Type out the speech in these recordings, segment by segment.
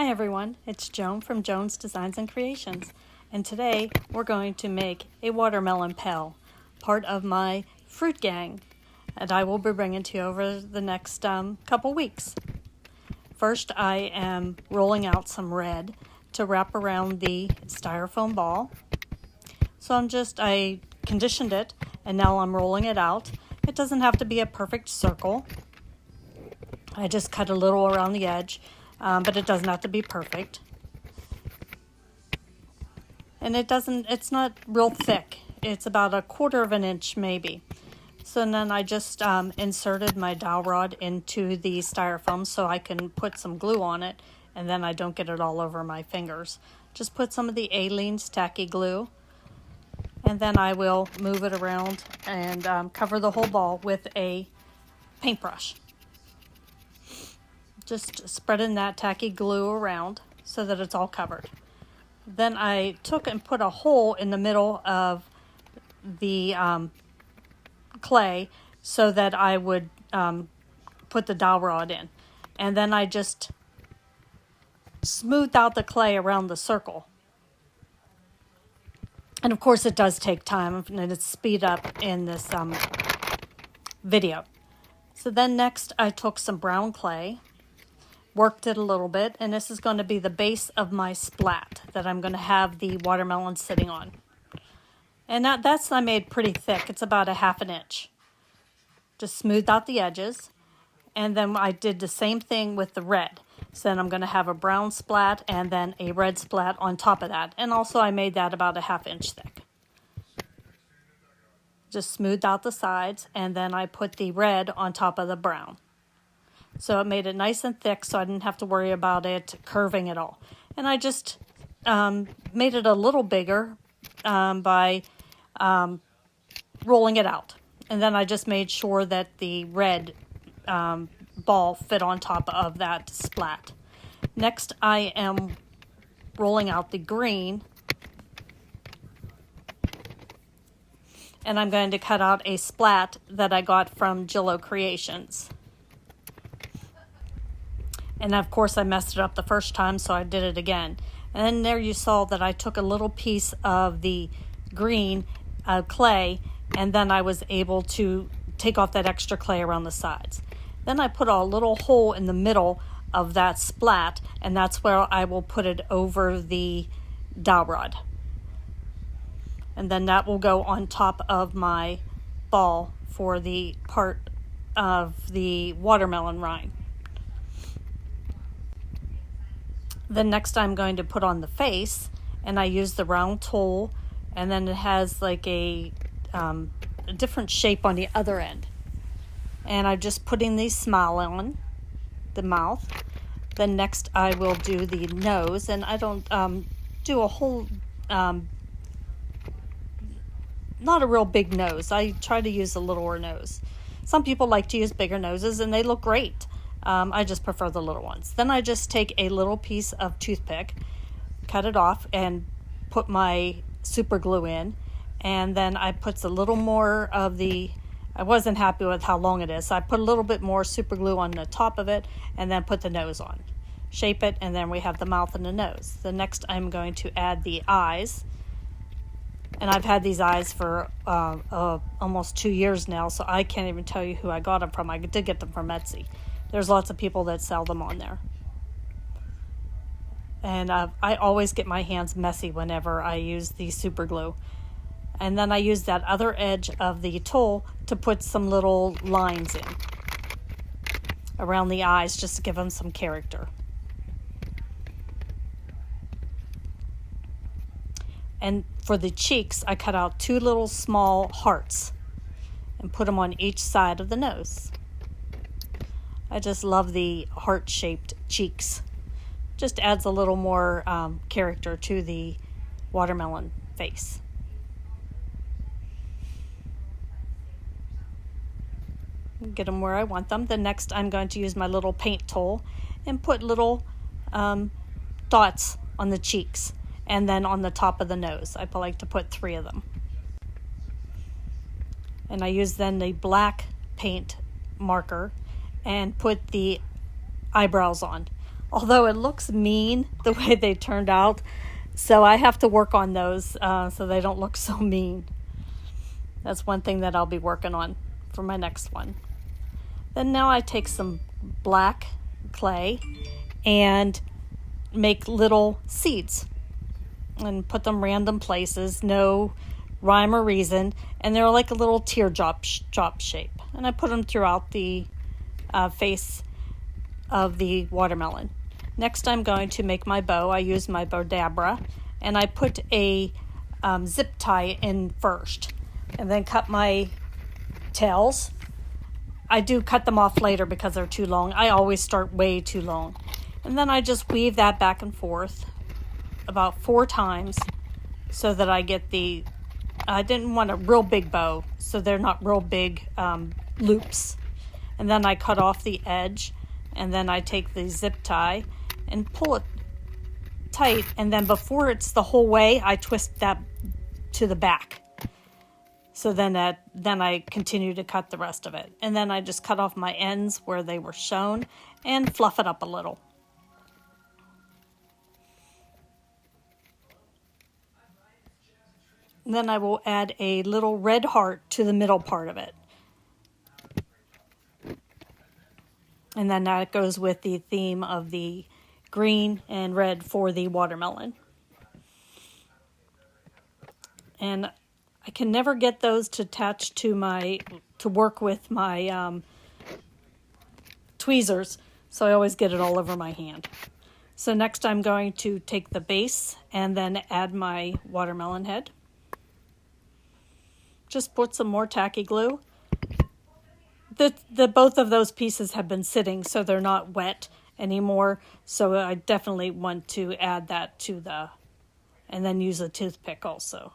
Hi everyone, it's Joan from Joan's Designs and Creations, and today we're going to make a watermelon peel, part of my fruit gang, and I will be bringing to you over the next couple weeks. First, I am rolling out some red to wrap around the styrofoam ball. So I conditioned it, and now I'm rolling it out. It doesn't have to be a perfect circle. I just cut a little around the edge. But it doesn't have to be perfect. And it's not real thick. It's about 1/4 of an inch maybe. So then I just inserted my dowel rod into the styrofoam so I can put some glue on it, and then I don't get it all over my fingers. Just put some of the Aleene's tacky glue, and then I will move it around and cover the whole ball with a paintbrush. Just spreading that tacky glue around so that it's all covered. Then I took and put a hole in the middle of the clay so that I would put the dowel rod in. And then I just smoothed out the clay around the circle. And of course it does take time, and it's speed up in this video. So then next I took some brown clay, worked it a little bit, and this is going to be the base of my splat that I'm going to have the watermelon sitting on. And that's I made pretty thick. It's about 1/2 inch. Just smoothed out the edges, and then I did the same thing with the red. So then I'm going to have a brown splat and then a red splat on top of that. And also I made that about 1/2 inch thick. Just smoothed out the sides, and then I put the red on top of the brown. So it made it nice and thick, so I didn't have to worry about it curving at all. And I just made it a little bigger by rolling it out. And then I just made sure that the red ball fit on top of that splat. Next, I am rolling out the green. And I'm going to cut out a splat that I got from Jillo Creations. And of course I messed it up the first time, so I did it again. And then there you saw that I took a little piece of the green clay, and then I was able to take off that extra clay around the sides. Then I put a little hole in the middle of that splat, and that's where I will put it over the dowel rod. And then that will go on top of my ball for the part of the watermelon rind. Then next I'm going to put on the face, and I use the round tool, and then it has like a different shape on the other end. And I'm just putting the smile on the mouth. Then next I will do the nose, and I don't do a whole, not a real big nose. I try to use a littler nose. Some people like to use bigger noses, and they look great. I just prefer the little ones. Then I just take a little piece of toothpick, cut it off, and put my super glue in. And then I put a little more of I wasn't happy with how long it is, so I put a little bit more super glue on the top of it, and then put the nose on. Shape it, and then we have the mouth and the nose. The next I'm going to add the eyes. And I've had these eyes for almost 2 years now, so I can't even tell you who I got them from. I did get them from Etsy. There's lots of people that sell them on there. And I always get my hands messy whenever I use the super glue. And then I use that other edge of the tool to put some little lines in around the eyes, just to give them some character. And for the cheeks, I cut out 2 little small hearts and put them on each side of the nose. I just love the heart-shaped cheeks. Just adds a little more character to the watermelon face. Get them where I want them. Then next I'm going to use my little paint tool and put little dots on the cheeks, and then on the top of the nose. I like to put 3 of them. And I use then the black paint marker and put the eyebrows on. although it looks mean the way they turned out. So I have to work on those so they don't look so mean. That's one thing that I'll be working on for my next one. Then now I take some black clay and make little seeds and put them random places, no rhyme or reason, and they're like a little teardrop shape. And I put them throughout the face of the watermelon. Next, I'm going to make my bow. I use my Bowdabra, and I put a zip tie in first, and then cut my tails. I do cut them off later because they're too long. I always start way too long. And then I just weave that back and forth about 4 times so that I get I didn't want a real big bow, so they're not real big loops. And then I cut off the edge, and then I take the zip tie and pull it tight, and then before it's the whole way, I twist that to the back. So then I continue to cut the rest of it. And then I just cut off my ends where they were shown and fluff it up a little. And then I will add a little red heart to the middle part of it. And then that goes with the theme of the green and red for the watermelon. And I can never get those to attach to work with my tweezers, so I always get it all over my hand. So next I'm going to take the base and then add my watermelon head. Just put some more tacky glue. Both of those pieces have been sitting, so they're not wet anymore. So I definitely want to add that to and then use a toothpick also.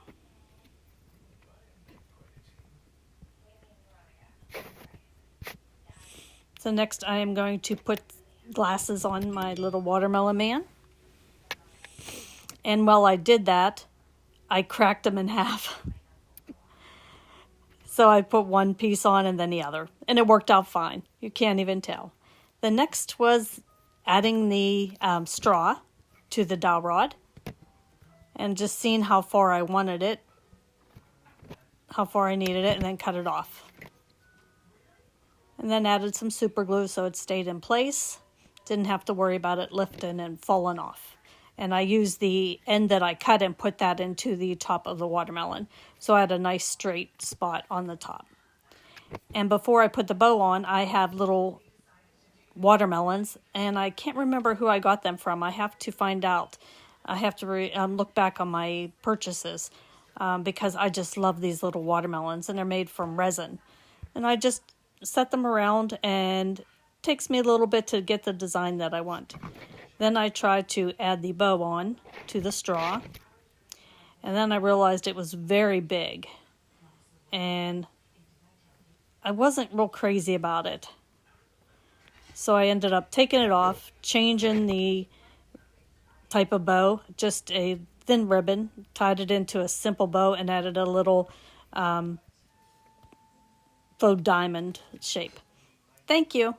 So next I am going to put glasses on my little watermelon man. And while I did that, I cracked them in half. So I put one piece on and then the other, and it worked out fine. You can't even tell. The next was adding the straw to the dowel rod and just seeing how far I wanted it, how far I needed it, and then cut it off. And then added some super glue so it stayed in place. Didn't have to worry about it lifting and falling off. And I used the end that I cut and put that into the top of the watermelon. So I had a nice straight spot on the top. And before I put the bow on, I have little watermelons. And I can't remember who I got them from. I have to find out. I have to look back on my purchases because I just love these little watermelons. And they're made from resin. And I just set them around, and it takes me a little bit to get the design that I want. Then I tried to add the bow on to the straw, and then I realized it was very big, and I wasn't real crazy about it. So I ended up taking it off, changing the type of bow, just a thin ribbon, tied it into a simple bow, and added a little faux diamond shape. Thank you.